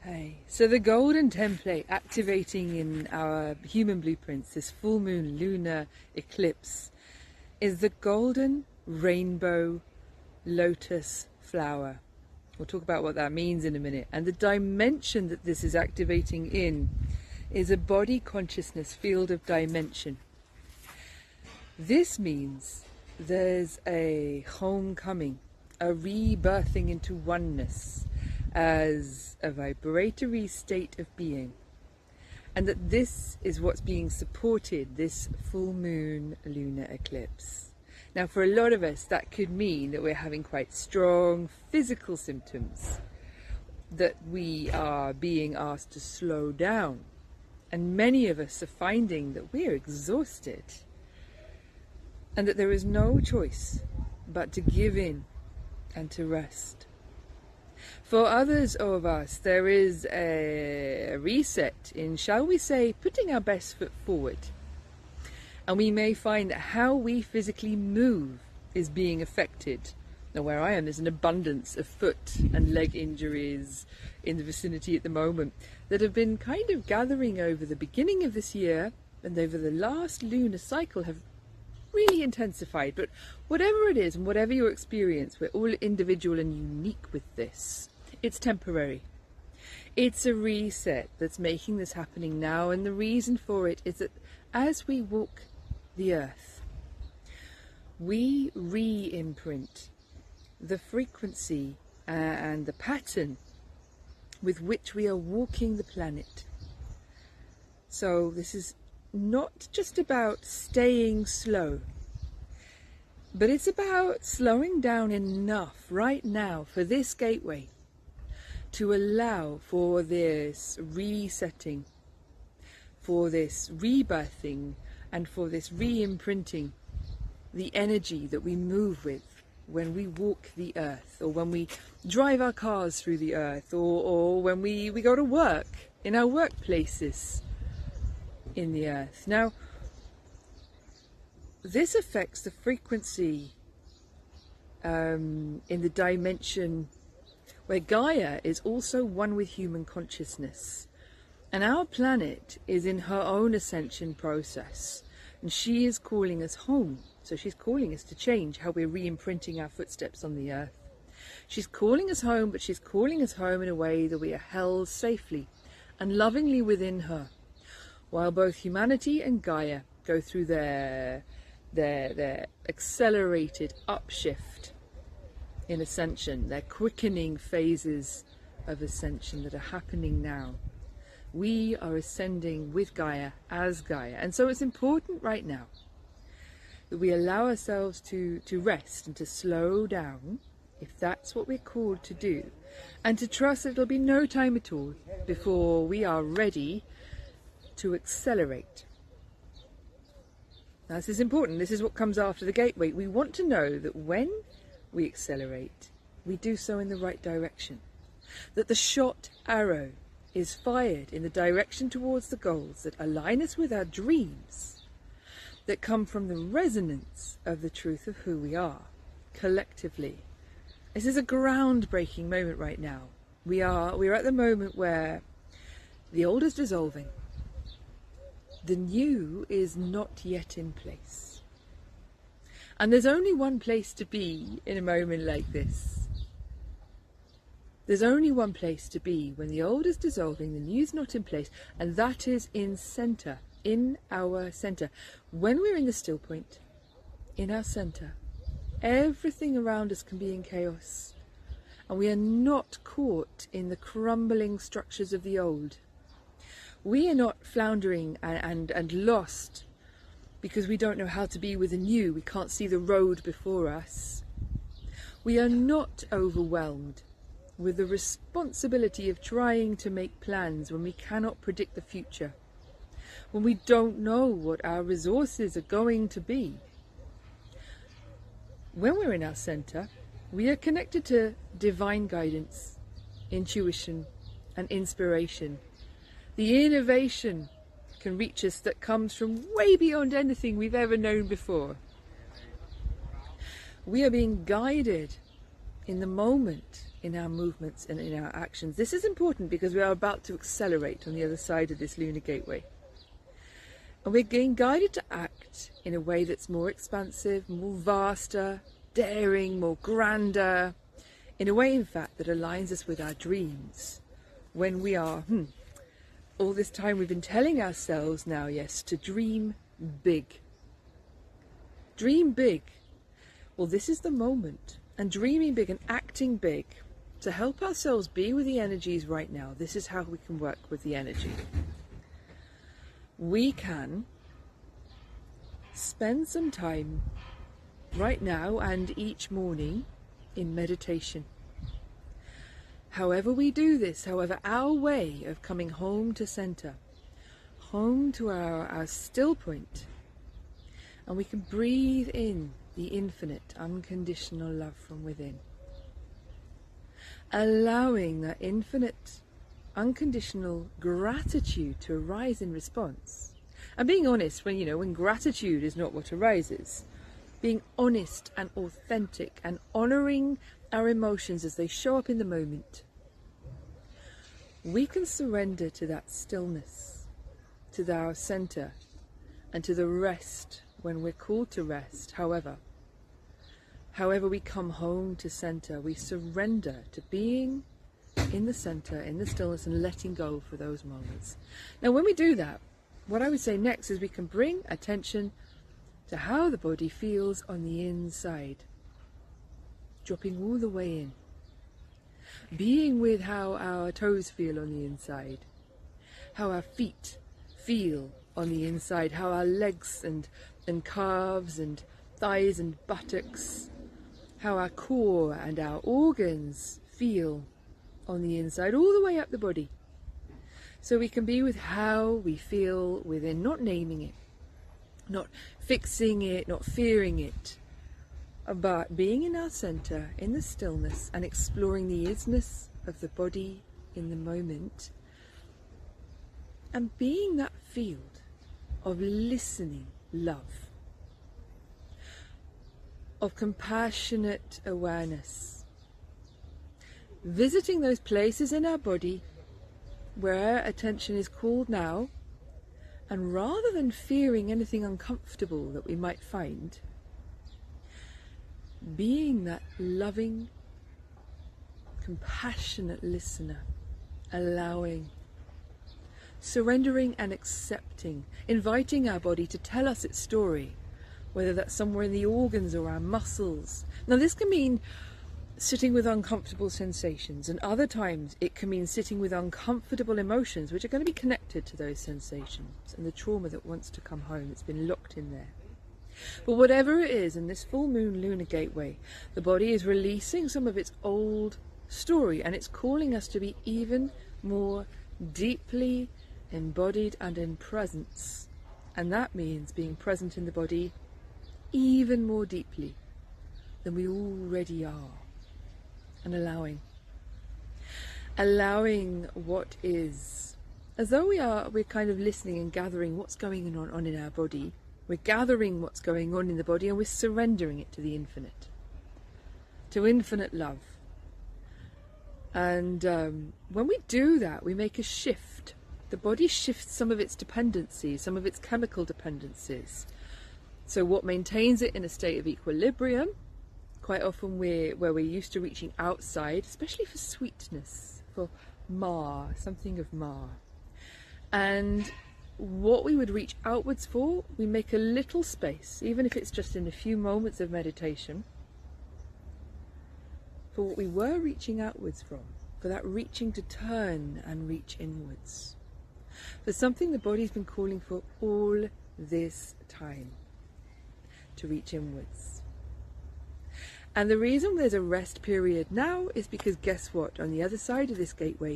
Hey, so the golden template activating in our human blueprints, this full moon lunar eclipse, is the golden rainbow lotus flower. We'll talk about what that means in a minute. And the dimension that this is activating in is a body consciousness field of dimension. This means there's a homecoming, a rebirthing into oneness as a vibratory state of being, and that this is what's being supported this full moon lunar eclipse. Now, for a lot of us, that could mean that we're having quite strong physical symptoms, that we are being asked to slow down, and many of us are finding that we're exhausted and that there is no choice but to give in and to rest. For others of us, there is a reset in, shall we say, putting our best foot forward. And we may find that how we physically move is being affected. Now, where I am, there's an abundance of foot and leg injuries in the vicinity at the moment that have been kind of gathering over the beginning of this year and over the last lunar cycle have really intensified. But whatever it is and whatever your experience, we're all individual and unique with this. It's temporary. It's a reset that's making this happening now, and the reason for it is that as we walk the earth, we re-imprint the frequency and the pattern with which we are walking the planet. So this is not just about staying slow, but it's about slowing down enough right now for this gateway to allow for this resetting, for this rebirthing, and for this re-imprinting the energy that we move with when we walk the earth, or when we drive our cars through the earth, or when we go to work, in our workplaces in the earth. Now, this affects the frequency in the dimension where Gaia is also one with human consciousness. And our planet is in her own ascension process. And she is calling us home. So she's calling us to change how we're re-imprinting our footsteps on the earth. She's calling us home, but she's calling us home in a way that we are held safely and lovingly within her, while both humanity and Gaia go through their accelerated upshift in ascension, their quickening phases of ascension that are happening now. We are ascending with Gaia as Gaia, and so it's important right now that we allow ourselves to rest and to slow down, if that's what we're called to do, and to trust that it'll be no time at all before we are ready to accelerate. Now, this is important. This is what comes after the gateway. We want to know that when we accelerate, we do so in the right direction, that the shot arrow is fired in the direction towards the goals that align us with our dreams, that come from the resonance of the truth of who we are collectively. This is a groundbreaking moment right now. We're at the moment where the old is dissolving, the new is not yet in place. And there's only one place to be in a moment like this. There's only one place to be when the old is dissolving, the new is not in place, and that is in center, in our center. When we're in the still point, in our center, everything around us can be in chaos, and we are not caught in the crumbling structures of the old. We are not floundering and lost because we don't know how to be with the new. We can't see the road before us. We are not overwhelmed with the responsibility of trying to make plans when we cannot predict the future, when we don't know what our resources are going to be. When we're in our center, we are connected to divine guidance, intuition, and inspiration. The innovation can reach us that comes from way beyond anything we've ever known before. We are being guided in the moment, in our movements and in our actions. This is important because we are about to accelerate on the other side of this lunar gateway. And we're being guided to act in a way that's more expansive, more vaster, daring, more grander, in a way, in fact, that aligns us with our dreams. When we are, all this time we've been telling ourselves now, yes, to dream big. Dream big. Well, this is the moment. And dreaming big and acting big to help ourselves be with the energies right now. This is how we can work with the energy. We can spend some time right now and each morning in meditation. However we do this, however our way of coming home to center, home to our still point, and we can breathe in the infinite, unconditional love from within. Allowing that infinite, unconditional gratitude to arise in response. And being honest, when gratitude is not what arises, being honest and authentic and honouring our emotions as they show up in the moment, we can surrender to that stillness, to our centre, and to the rest when we're called to rest. However we come home to centre, we surrender to being in the centre, in the stillness, and letting go for those moments. Now, when we do that, what I would say next is we can bring attention to how the body feels on the inside, dropping all the way in, being with how our toes feel on the inside, how our feet feel on the inside, how our legs and calves and thighs and buttocks, how our core and our organs feel on the inside, all the way up the body. So we can be with how we feel within, not naming it, not fixing it, not fearing it, but being in our center, in the stillness, and exploring the isness of the body in the moment, and being that field of listening love, of compassionate awareness, visiting those places in our body where attention is called now, and rather than fearing anything uncomfortable that we might find, being that loving, compassionate listener, allowing, surrendering and accepting, inviting our body to tell us its story, whether that's somewhere in the organs or our muscles. Now, this can mean sitting with uncomfortable sensations, and other times it can mean sitting with uncomfortable emotions which are going to be connected to those sensations and the trauma that wants to come home. It's been locked in there. But whatever it is, in this full moon lunar gateway, the body is releasing some of its old story, and it's calling us to be even more deeply embodied and in presence. And that means being present in the body even more deeply than we already are, and allowing what is, as though we're kind of listening and gathering what's going on in our body. We're gathering what's going on in the body, and we're surrendering it to the infinite, to infinite love. And when we do that, we make a shift. The body shifts some of its dependencies, some of its chemical dependencies. So what maintains it in a state of equilibrium, quite often where we're used to reaching outside, especially for sweetness, for ma, something of ma. And what we would reach outwards for, we make a little space, even if it's just in a few moments of meditation, for what we were reaching outwards from, for that reaching to turn and reach inwards, for something the body's been calling for all this time, to reach inwards. And the reason there's a rest period now is because, guess what, on the other side of this gateway,